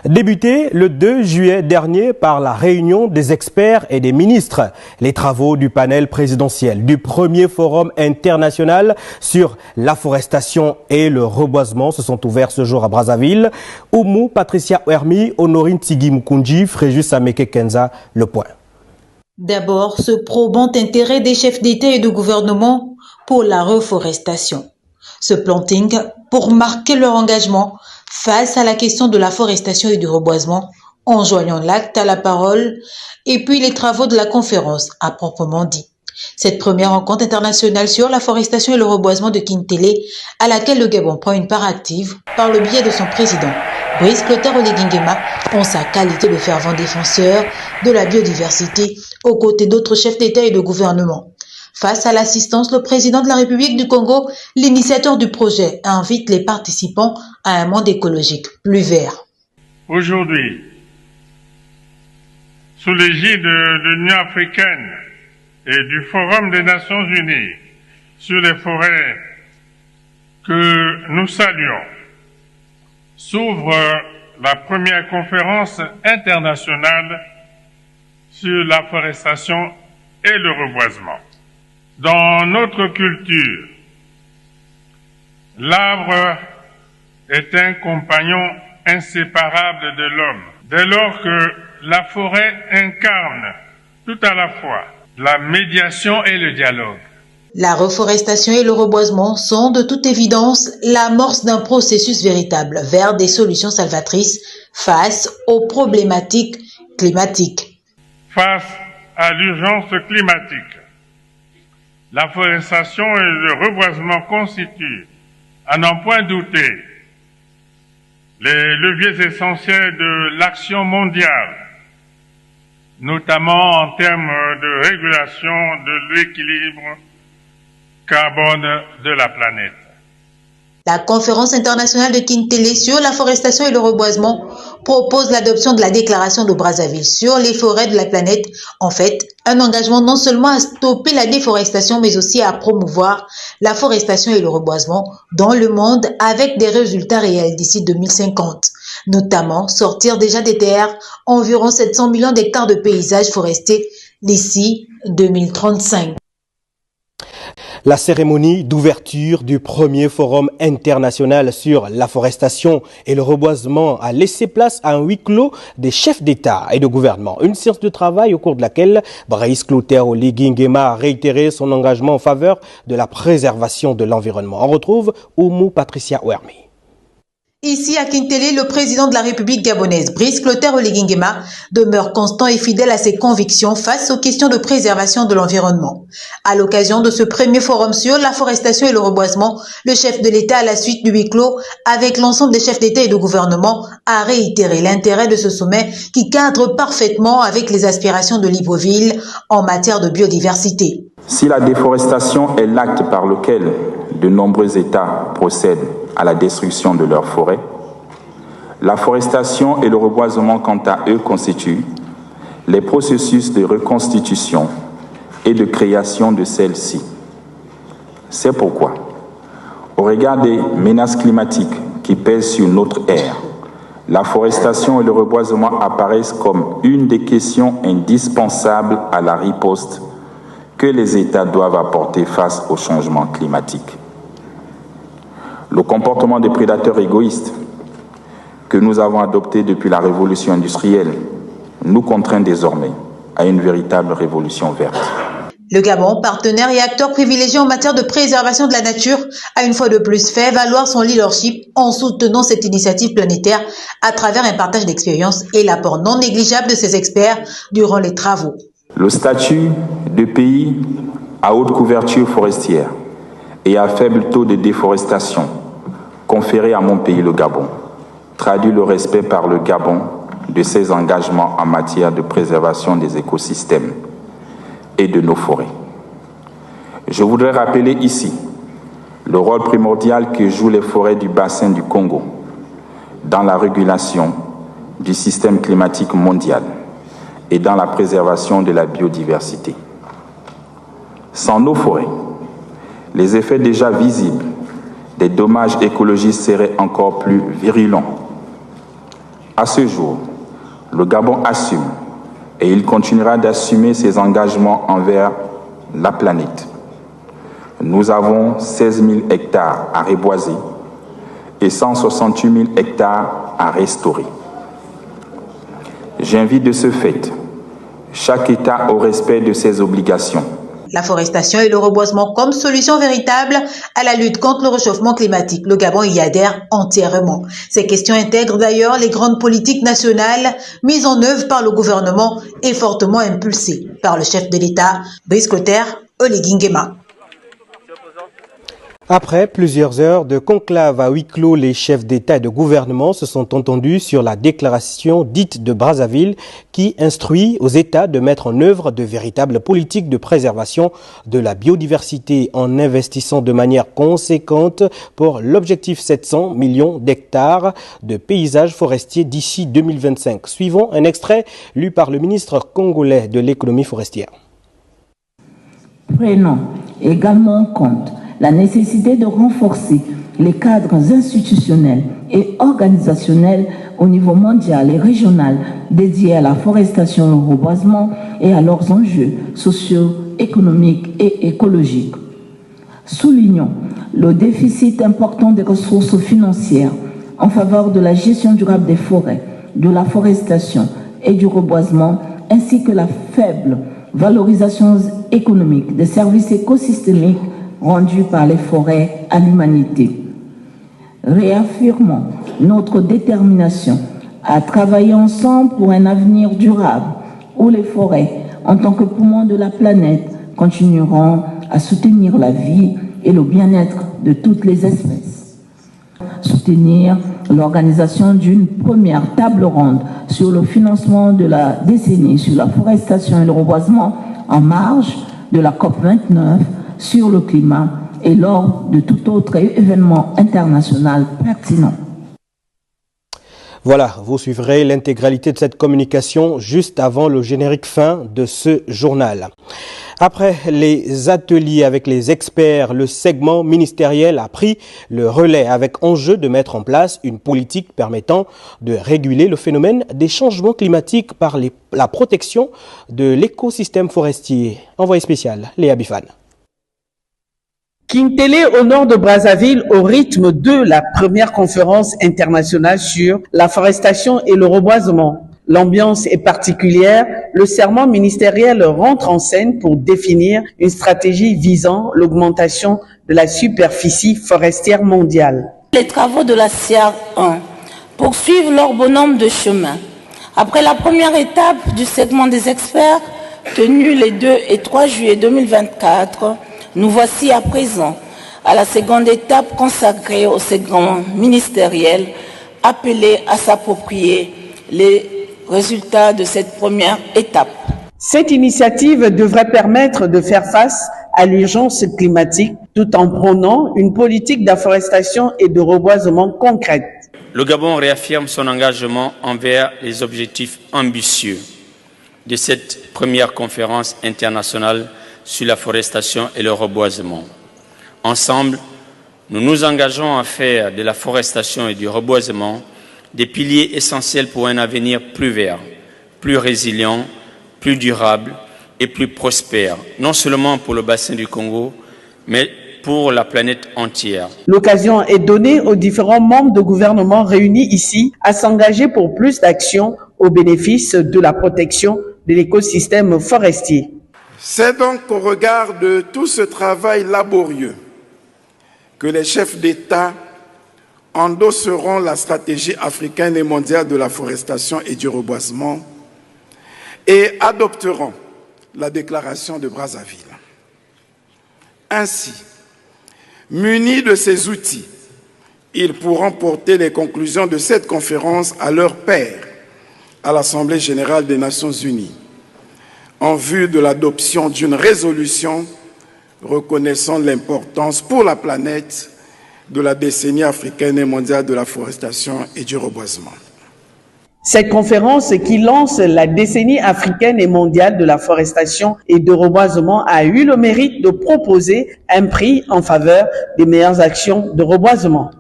Débuté le 2 juillet dernier par la réunion des experts et des ministres. Les travaux du panel présidentiel du premier forum international sur l'afforestation et le reboisement se sont ouverts ce jour à Brazzaville. Oumou Patricia Ouermi, Honorine Tigui Mukunji, Fréjus Ameke Kenza, le point. D'abord, ce probant intérêt des chefs d'État et de gouvernement pour la reforestation. Ce planting pour marquer leur engagement face à la question de l'afforestation et du reboisement, en joignant l'acte à la parole et puis les travaux de la conférence à proprement dit. Cette première rencontre internationale sur l'afforestation et le reboisement de Kintélé, à laquelle le Gabon prend une part active par le biais de son président, Brice Clotaire Oligui Nguema, en sa qualité de fervent défenseur de la biodiversité, aux côtés d'autres chefs d'État et de gouvernement. Face à l'assistance, le président de la République du Congo, l'initiateur du projet, invite les participants à un monde écologique plus vert. Aujourd'hui, sous l'égide de l'Union africaine et du Forum des Nations Unies sur les forêts que nous saluons, s'ouvre la première conférence internationale sur l'afforestation et le reboisement. Dans notre culture, l'arbre est un compagnon inséparable de l'homme, dès lors que la forêt incarne tout à la fois la médiation et le dialogue. La reforestation et le reboisement sont de toute évidence l'amorce d'un processus véritable vers des solutions salvatrices face aux problématiques climatiques. Face à l'urgence climatique, l'afforestation et le reboisement constituent, à n'en point douter, les leviers essentiels de l'action mondiale, notamment en termes de régulation de l'équilibre carbone de la planète. La conférence internationale de Kintélé sur l'afforestation et le reboisement propose l'adoption de la déclaration de Brazzaville sur les forêts de la planète. En fait, un engagement non seulement à stopper la déforestation, mais aussi à promouvoir l'afforestation et le reboisement dans le monde avec des résultats réels d'ici 2050. Notamment, sortir déjà des terres environ 700 millions d'hectares de paysages forestiers d'ici 2035. La cérémonie d'ouverture du premier forum international sur l'afforestation et le reboisement a laissé place à un huis clos des chefs d'État et de gouvernement. Une séance de travail au cours de laquelle Brice Clotaire Oligui Nguema a réitéré son engagement en faveur de la préservation de l'environnement. On retrouve Oumou Patricia Ouermi. Ici à Kintélé, le président de la République gabonaise, Brice Clotaire Oligui Nguema, demeure constant et fidèle à ses convictions face aux questions de préservation de l'environnement. À l'occasion de ce premier forum sur l'afforestation et le reboisement, le chef de l'État, à la suite du huis clos, avec l'ensemble des chefs d'État et de gouvernement, a réitéré l'intérêt de ce sommet qui cadre parfaitement avec les aspirations de Libreville en matière de biodiversité. Si la déforestation est l'acte par lequel de nombreux États procèdent à la destruction de leurs forêts, la forestation et le reboisement, quant à eux, constituent les processus de reconstitution et de création de celles-ci. C'est pourquoi, au regard des menaces climatiques qui pèsent sur notre ère, la forestation et le reboisement apparaissent comme une des questions indispensables à la riposte que les États doivent apporter face au changement climatique. Le comportement des prédateurs égoïstes que nous avons adopté depuis la révolution industrielle nous contraint désormais à une véritable révolution verte. Le Gabon, partenaire et acteur privilégié en matière de préservation de la nature, a une fois de plus fait valoir son leadership en soutenant cette initiative planétaire à travers un partage d'expériences et l'apport non négligeable de ses experts durant les travaux. Le statut de pays à haute couverture forestière et à faible taux de déforestation conféré à mon pays, le Gabon, traduit le respect par le Gabon de ses engagements en matière de préservation des écosystèmes et de nos forêts. Je voudrais rappeler ici le rôle primordial que jouent les forêts du bassin du Congo dans la régulation du système climatique mondial et dans la préservation de la biodiversité. Sans nos forêts, les effets déjà visibles des dommages écologiques seraient encore plus virulents. À ce jour, le Gabon assume et il continuera d'assumer ses engagements envers la planète. Nous avons 16 000 hectares à reboiser et 168 000 hectares à restaurer. J'invite de ce fait chaque État au respect de ses obligations. La forestation et le reboisement comme solution véritable à la lutte contre le réchauffement climatique. Le Gabon y adhère entièrement. Ces questions intègrent d'ailleurs les grandes politiques nationales mises en œuvre par le gouvernement et fortement impulsées par le chef de l'État, Brice Clotaire Oligui Nguema. Après plusieurs heures de conclave à huis clos, les chefs d'État et de gouvernement se sont entendus sur la déclaration dite de Brazzaville qui instruit aux États de mettre en œuvre de véritables politiques de préservation de la biodiversité en investissant de manière conséquente pour l'objectif 700 millions d'hectares de paysages forestiers d'ici 2025. Suivons un extrait lu par le ministre congolais de l'économie forestière. Prenons également en compte la nécessité de renforcer les cadres institutionnels et organisationnels au niveau mondial et régional dédiés à la forestation et au reboisement et à leurs enjeux socio-économiques et écologiques. Soulignons le déficit important des ressources financières en faveur de la gestion durable des forêts, de la forestation et du reboisement, ainsi que la faible valorisation économique des services écosystémiques rendus par les forêts à l'humanité. Réaffirmons notre détermination à travailler ensemble pour un avenir durable où les forêts, en tant que poumons de la planète, continueront à soutenir la vie et le bien-être de toutes les espèces. Soutenir l'organisation d'une première table ronde sur le financement de la décennie sur la forestation et le reboisement en marge de la COP29 sur le climat et lors de tout autre événement international pertinent. Voilà, vous suivrez l'intégralité de cette communication juste avant le générique fin de ce journal. Après les ateliers avec les experts, le segment ministériel a pris le relais avec enjeu de mettre en place une politique permettant de réguler le phénomène des changements climatiques par la protection de l'écosystème forestier. Envoyé spécial, Léa Bifane. Kintélé au nord de Brazzaville au rythme de la première conférence internationale sur la forestation et le reboisement. L'ambiance est particulière, le serment ministériel rentre en scène pour définir une stratégie visant l'augmentation de la superficie forestière mondiale. Les travaux de la CR1 poursuivent leur bonhomme de chemin. Après la première étape du segment des experts, tenue les 2 et 3 juillet 2024, nous voici à présent à la seconde étape consacrée au segment ministériel, appelé à s'approprier les résultats de cette première étape. Cette initiative devrait permettre de faire face à l'urgence climatique tout en prônant une politique d'afforestation et de reboisement concrète. Le Gabon réaffirme son engagement envers les objectifs ambitieux de cette première conférence internationale sur la forestation et le reboisement. Ensemble, nous nous engageons à faire de la forestation et du reboisement des piliers essentiels pour un avenir plus vert, plus résilient, plus durable et plus prospère, non seulement pour le bassin du Congo, mais pour la planète entière. L'occasion est donnée aux différents membres de gouvernement réunis ici à s'engager pour plus d'actions au bénéfice de la protection de l'écosystème forestier. C'est donc au regard de tout ce travail laborieux que les chefs d'État endosseront la stratégie africaine et mondiale de la forestation et du reboisement et adopteront la déclaration de Brazzaville. Ainsi, munis de ces outils, ils pourront porter les conclusions de cette conférence à leurs pairs à l'Assemblée générale des Nations unies, en vue de l'adoption d'une résolution reconnaissant l'importance pour la planète de la décennie africaine et mondiale de la forestation et du reboisement. Cette conférence qui lance la décennie africaine et mondiale de la forestation et de reboisement a eu le mérite de proposer un prix en faveur des meilleures actions de reboisement.